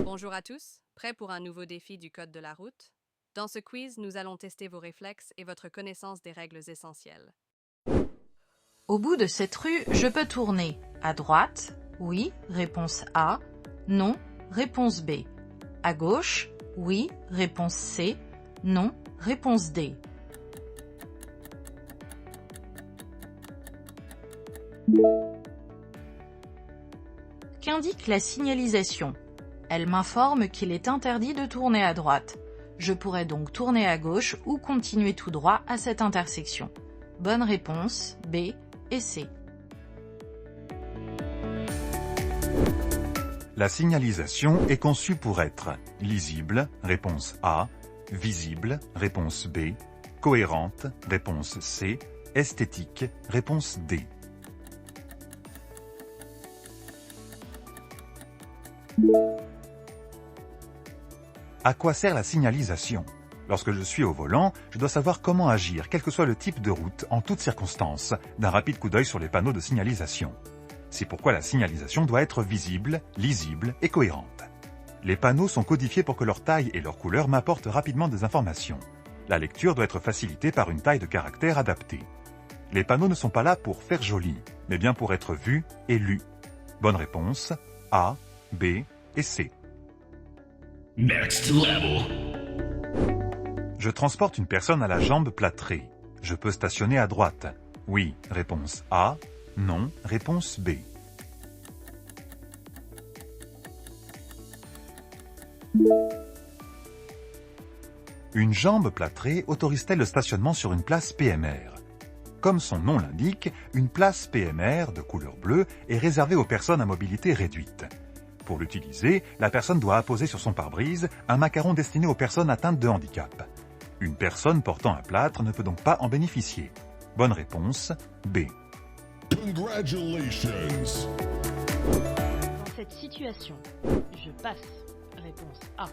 Bonjour à tous, prêts pour un nouveau défi du code de la route? Dans ce quiz, nous allons tester vos réflexes et votre connaissance des règles essentielles. Au bout de cette rue, je peux tourner. À droite, oui, réponse A. Non, réponse B. À gauche, oui, réponse C. Non, réponse D. Qu'indique la signalisation? Elle m'informe qu'il est interdit de tourner à droite. Je pourrais donc tourner à gauche ou continuer tout droit à cette intersection. Bonne réponse, B et C. La signalisation est conçue pour être lisible, réponse A, visible, réponse B, cohérente, réponse C, esthétique, réponse D. À quoi sert la signalisation? Lorsque je suis au volant, je dois savoir comment agir, quel que soit le type de route, en toutes circonstances, d'un rapide coup d'œil sur les panneaux de signalisation. C'est pourquoi la signalisation doit être visible, lisible et cohérente. Les panneaux sont codifiés pour que leur taille et leur couleur m'apportent rapidement des informations. La lecture doit être facilitée par une taille de caractère adaptée. Les panneaux ne sont pas là pour faire joli, mais bien pour être vus et lus. Bonne réponse, A, B et C. Next level. Je transporte une personne à la jambe plâtrée. Je peux stationner à droite. Oui, réponse A. Non, réponse B. Une jambe plâtrée autorise-t-elle le stationnement sur une place PMR? Comme son nom l'indique, une place PMR de couleur bleue est réservée aux personnes à mobilité réduite. Pour l'utiliser, la personne doit apposer sur son pare-brise un macaron destiné aux personnes atteintes de handicap. Une personne portant un plâtre ne peut donc pas en bénéficier. Bonne réponse, B. Congratulations. Dans cette situation, je passe. Réponse A.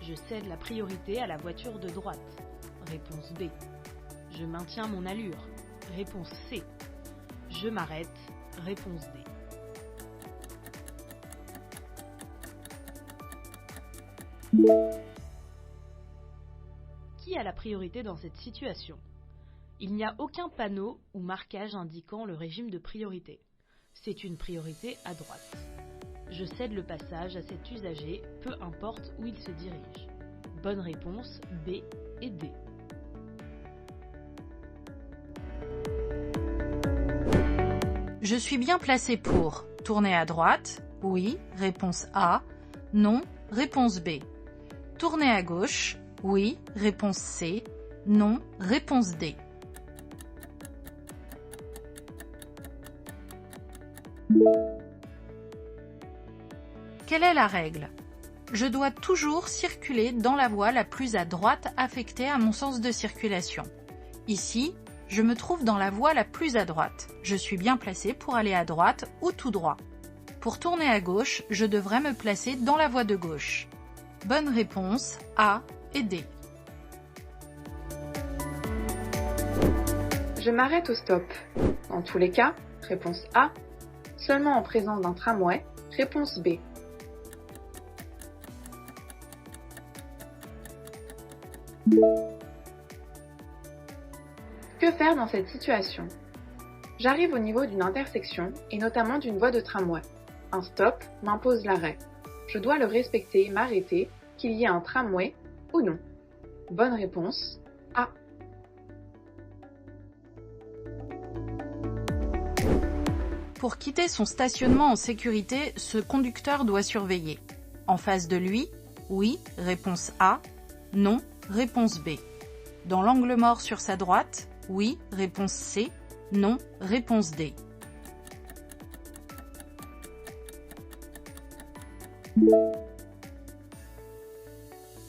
Je cède la priorité à la voiture de droite. Réponse B. Je maintiens mon allure. Réponse C. Je m'arrête. Réponse D. Qui a la priorité dans cette situation? Il n'y a aucun panneau ou marquage indiquant le régime de priorité. C'est une priorité à droite. Je cède le passage à cet usager, peu importe où il se dirige. Bonne réponse, B et D. Je suis bien placé pour tourner à droite, oui, réponse A. Non, réponse B. Tourner à gauche, oui, réponse C. Non, réponse D. Quelle est la règle? Je dois toujours circuler dans la voie la plus à droite affectée à mon sens de circulation. Ici, je me trouve dans la voie la plus à droite. Je suis bien placé pour aller à droite ou tout droit. Pour tourner à gauche, je devrais me placer dans la voie de gauche. Bonne réponse, A et D. Je m'arrête au stop. Dans tous les cas, réponse A. Seulement en présence d'un tramway, réponse B. Que faire dans cette situation? J'arrive au niveau d'une intersection et notamment d'une voie de tramway. Un stop m'impose l'arrêt. Je dois le respecter et m'arrêter, qu'il y ait un tramway ou non. Bonne réponse, A. Pour quitter son stationnement en sécurité, ce conducteur doit surveiller. En face de lui, oui, réponse A. Non, réponse B. Dans l'angle mort sur sa droite, oui, réponse C. Non, réponse D.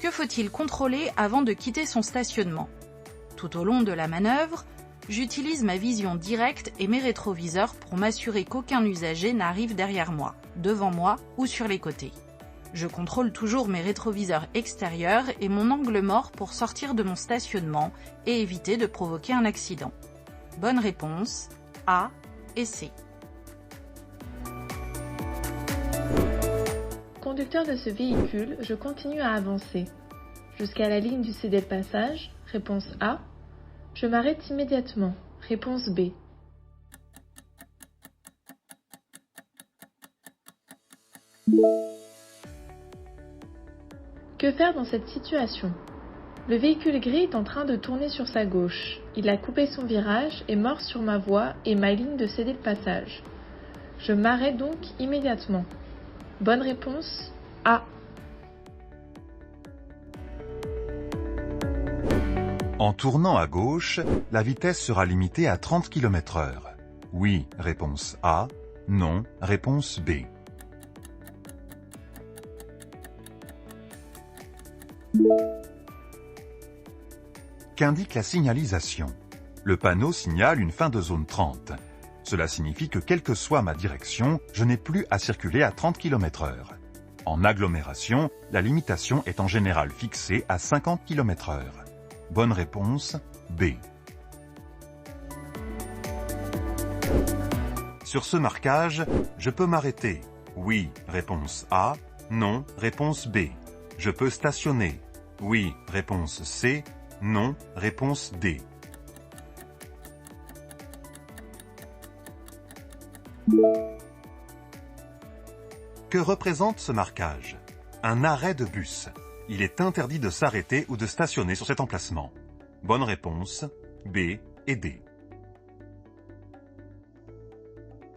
Que faut-il contrôler avant de quitter son stationnement? Tout au long de la manœuvre, j'utilise ma vision directe et mes rétroviseurs pour m'assurer qu'aucun usager n'arrive derrière moi, devant moi ou sur les côtés. Je contrôle toujours mes rétroviseurs extérieurs et mon angle mort pour sortir de mon stationnement et éviter de provoquer un accident. Bonne réponse, A et C. conducteur de ce véhicule, je continue à avancer. Jusqu'à la ligne du cédé de passage, réponse A. Je m'arrête immédiatement, réponse B. Que faire dans cette situation? Le véhicule gris est en train de tourner sur sa gauche. Il a coupé son virage et mord sur ma voie et ma ligne de cédé de passage. Je m'arrête donc immédiatement. Bonne réponse A. En tournant à gauche, la vitesse sera limitée à 30 km/h. Oui, réponse A. Non, réponse B. Qu'indique la signalisation? Le panneau signale une fin de zone 30. Cela signifie que quelle que soit ma direction, je n'ai plus à circuler à 30 km/h. En agglomération, la limitation est en général fixée à 50 km/h. Bonne réponse, B. Sur ce marquage, je peux m'arrêter. Oui, réponse A. Non, réponse B. Je peux stationner. Oui, réponse C. Non, réponse D. Que représente ce marquage? Un arrêt de bus. Il est interdit de s'arrêter ou de stationner sur cet emplacement. Bonne réponse, B et D.